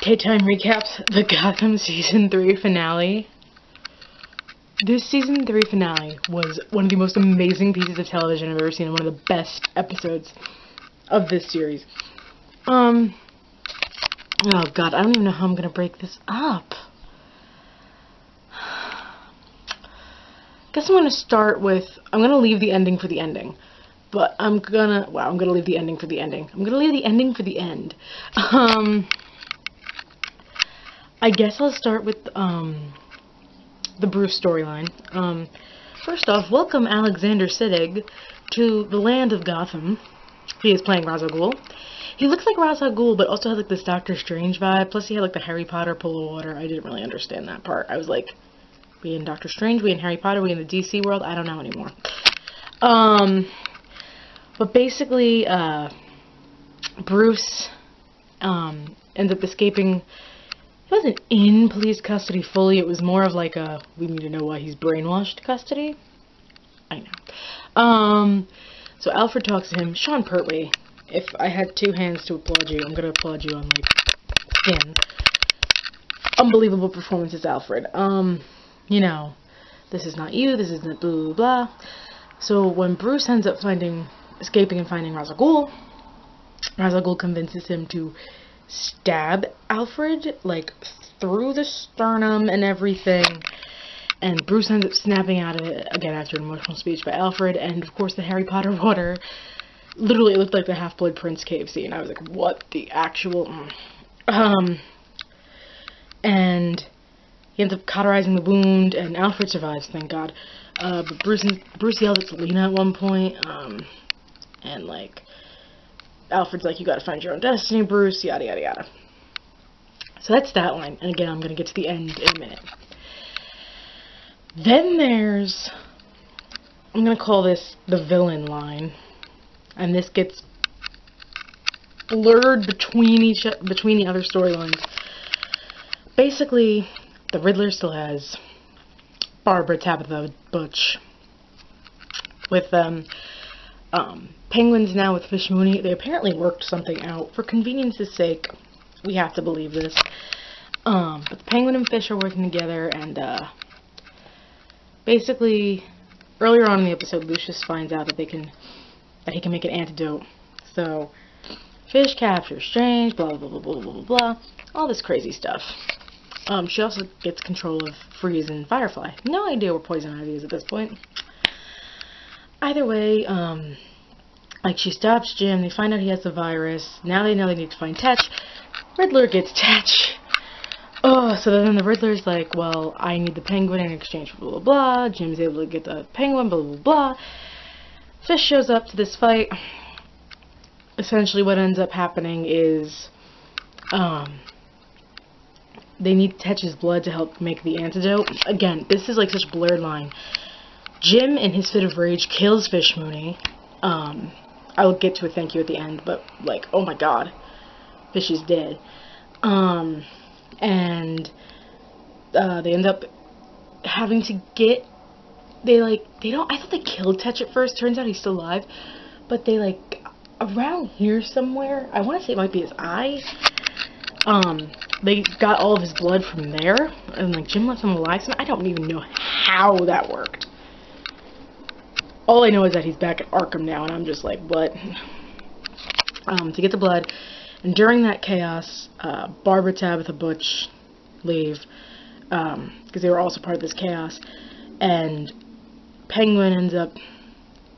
Tay Time recaps the Gotham Season 3 finale. This Season 3 finale was one of the most amazing pieces of television I've ever seen, and one of the best episodes of this series. Oh god, I don't even know how I'm gonna break this up. Guess I'm gonna start with, I'm gonna leave the ending for the ending. But I'm gonna leave the ending for the ending. I'm gonna leave the ending for the end. I guess I'll start with the Bruce storyline. First off, welcome Alexander Siddig to the land of Gotham. He is playing Ra's al Ghul. He looks like Ra's al Ghul, but also has like this Doctor Strange vibe. Plus he had like the Harry Potter pool of water. I didn't really understand that part. I was like, we in Doctor Strange, we in Harry Potter, we in the DC world? I don't know anymore. But basically, Bruce ends up escaping. He wasn't in police custody fully. It was more of like a, we need to know why he's brainwashed custody. I know. So Alfred talks to him. Sean Pertwee. If I had two hands to applaud you, I'm gonna applaud you on like skin. Unbelievable performance as Alfred. You know, this is not you. This isn't blah blah blah. So when Bruce ends up escaping and finding Ra's al Ghul, Ra's al Ghul convinces him to stab Alfred, like, through the sternum and everything, and Bruce ends up snapping out of it, again, after an emotional speech by Alfred, and, of course, the Harry Potter water. Literally, it looked like the Half-Blood Prince cave scene. I was like, what the actual... And he ends up cauterizing the wound, and Alfred survives, thank God. But Bruce yells at Selina at one point, and, like, Alfred's like, you gotta find your own destiny, Bruce, yada, yada, yada. So that's that line. And again, I'm gonna get to the end in a minute. Then there's, I'm gonna call this the villain line. And this gets blurred between the other storylines. Basically, the Riddler still has Barbara, Tabitha, Butch. With Penguin's now with Fish Mooney. They apparently worked something out. For convenience's sake, we have to believe this. But the Penguin and Fish are working together, and basically, earlier on in the episode, Lucius finds out that he can make an antidote. So Fish captures Strange, blah blah blah blah blah blah blah, all this crazy stuff. She also gets control of Freeze and Firefly. No idea where Poison Ivy is at this point. Either way, like, she stops Jim, they find out he has the virus, now they know they need to find Tetch, Riddler gets Tetch. Oh, so then the Riddler's like, well, I need the Penguin in exchange for blah blah blah, Jim's able to get the Penguin, blah blah blah. Fish shows up to this fight. Essentially what ends up happening is, they need Tetch's blood to help make the antidote. Again, this is like such a blurred line. Jim, in his fit of rage, kills Fish Mooney. I'll get to a thank you at the end, but, like, oh my god. Fish is dead. And they end up having to get... I thought they killed Tetch at first. Turns out he's still alive. But they, like, around here somewhere, I want to say it might be his eye. They got all of his blood from there. And, like, Jim left him alive. So I don't even know how that worked. All I know is that he's back at Arkham now, and I'm just like, what? To get the blood. And during that chaos, Barbara, Tabitha, Butch leave, because they were also part of this chaos. And Penguin ends up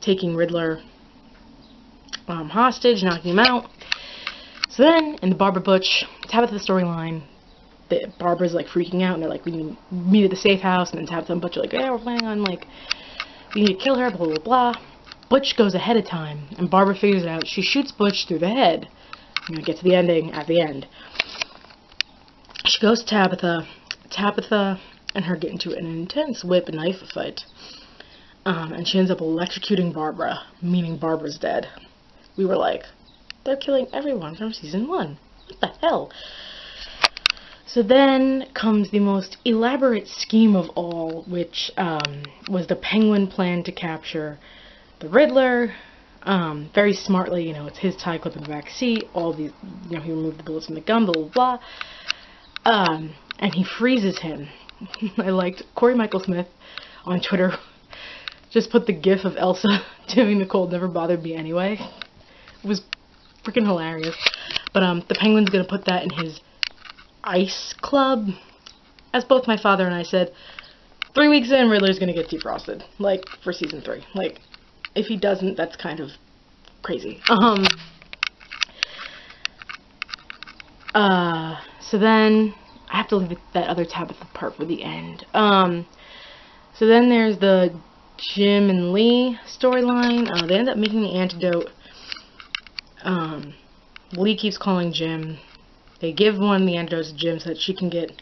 taking Riddler hostage, knocking him out. So then, in the Barbara, Butch, Tabitha storyline, Barbara's like freaking out, and they're like, we need to meet at the safe house. And then Tabitha and Butch are like, yeah, we're planning on, like, we need to kill her, blah, blah, blah. Butch goes ahead of time, and Barbara figures it out. She shoots Butch through the head. I'm going to get to the ending at the end. She goes to Tabitha. Tabitha and her get into an intense whip and knife fight. And she ends up electrocuting Barbara, meaning Barbara's dead. We were like, they're killing everyone from season 1. What the hell? So then comes the most elaborate scheme of all, which was the Penguin plan to capture the Riddler. Very smartly, it's his tie clip in the back seat. All these, he removed the bullets from the gun, blah, blah, blah. And he freezes him. I liked Corey Michael Smith on Twitter just put the gif of Elsa doing the cold never bothered me anyway. It was freaking hilarious. But the Penguin's gonna put that in his ice club. As both my father and I said, 3 weeks in, Riddler's gonna get defrosted. Like, for season 3. Like, if he doesn't, that's kind of crazy. So then, I have to leave that other Tabitha part for the end. So then there's the Jim and Lee storyline. They end up making the antidote. Lee keeps calling Jim. They give one of the antidotes to Jim so that she can get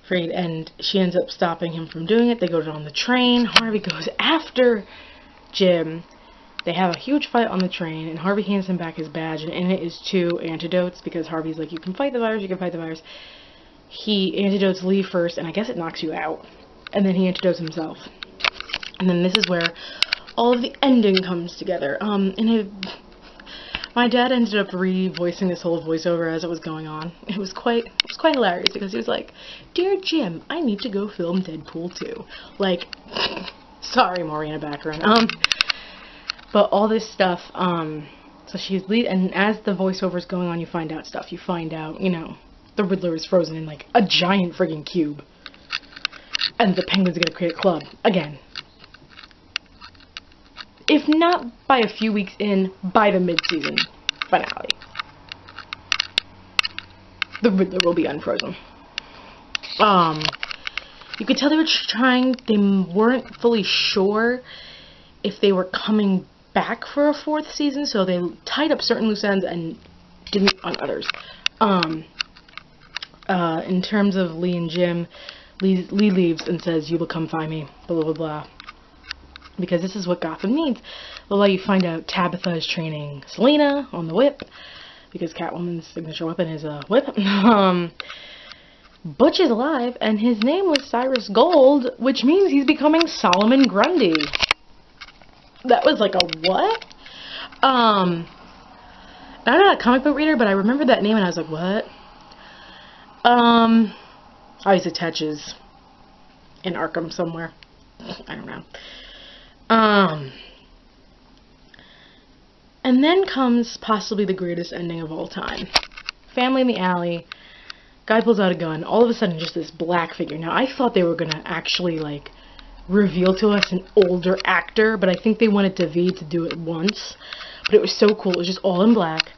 freed, and she ends up stopping him from doing it. They go on the train. Harvey goes after Jim. They have a huge fight on the train, and Harvey hands him back his badge, and in it is 2 antidotes, because Harvey's like, you can fight the virus, you can fight the virus. He antidotes Lee first, and I guess it knocks you out. And then he antidotes himself. And then this is where all of the ending comes together. My dad ended up re-voicing this whole voiceover as it was going on. It was quite hilarious, because he was like, "Dear Jim, I need to go film Deadpool 2. Like, sorry, Maureen, background. But all this stuff, so she's and as the voiceover is going on, you find out stuff. You find out, you know, the Riddler is frozen in, like, a giant friggin' cube. And the Penguin's gonna create a club. Again. If not by a few weeks in, by the mid-season finale, the Riddler will be unfrozen. You could tell they were they weren't fully sure if they were coming back for a 4th season, so they tied up certain loose ends and didn't on others. In terms of Lee and Jim, Lee leaves and says, "You will come find me," blah, blah, blah. Because this is what Gotham needs. They'll let you find out Tabitha is training Selena on the whip, because Catwoman's signature weapon is a whip. Butch is alive, and his name was Cyrus Gold, which means he's becoming Solomon Grundy. That was like a what? I'm not a comic book reader, but I remember that name and I was like, what? Always attaches in Arkham somewhere. I don't know. And then comes possibly the greatest ending of all time. Family in the alley. Guy pulls out a gun. All of a sudden, just this black figure. Now, I thought they were gonna actually, like, reveal to us an older actor, but I think they wanted David to do it once. But it was so cool. It was just all in black.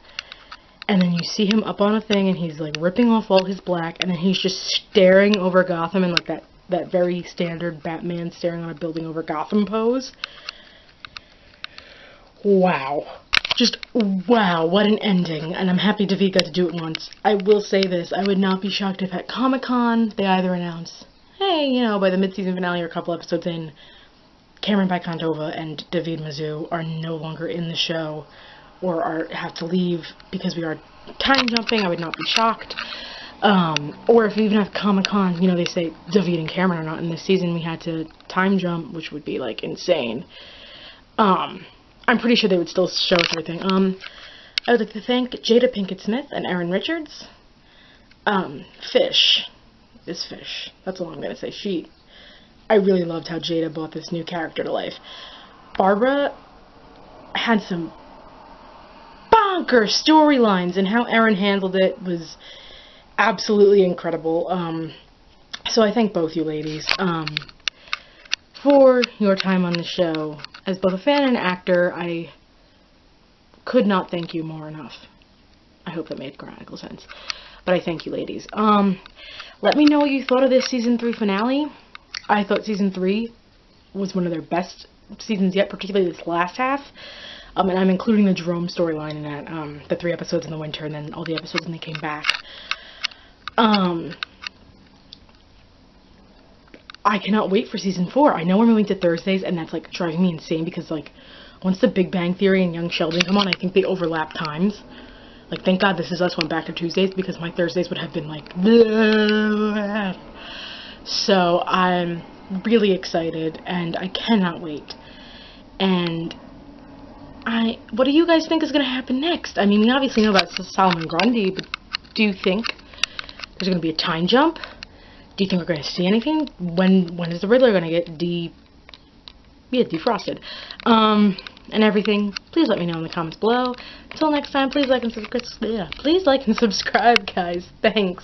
And then you see him up on a thing, and he's, like, ripping off all his black, and then he's just staring over Gotham in, like, that very standard Batman staring on a building over Gotham pose. Wow. Just, wow, what an ending. And I'm happy David got to do it once. I will say this, I would not be shocked if at Comic-Con they either announce, hey, you know, by the mid-season finale or a couple episodes in, Cameron Bykantova and David Mazoux are no longer in the show, or have to leave because we are time jumping. I would not be shocked. Or if even at Comic-Con, you know, they say David and Cameron are not in this season, we had to time jump, which would be, like, insane. I'm pretty sure they would still show us everything. I would like to thank Jada Pinkett Smith and Erin Richards. Fish. This Fish. That's all I'm going to say. I really loved how Jada brought this new character to life. Barbara had some bonker storylines, and how Erin handled it was absolutely incredible. So I thank both you ladies for your time on the show. As both a fan and an actor, I could not thank you more enough. I hope that made grammatical sense. But I thank you ladies. Let me know what you thought of this season 3 finale. I thought season 3 was one of their best seasons yet, particularly this last half. And I'm including the Jerome storyline in that, the 3 episodes in the winter and then all the episodes when they came back. I cannot wait for season 4. I know we're moving to Thursdays, and that's, like, driving me insane because, like, once the Big Bang Theory and Young Sheldon come on, I think they overlap times. Like, thank God This Is Us went back to Tuesdays because my Thursdays would have been, like, bleh. So, I'm really excited, and I cannot wait. And what do you guys think is going to happen next? I mean, we obviously know about Solomon Grundy, but do you think There's going to be a time jump. Do you think we're going to see anything? When is the Riddler going to get defrosted? And everything. Please let me know in the comments below. Until next time, please like and subscribe. Please like and subscribe, guys. Thanks.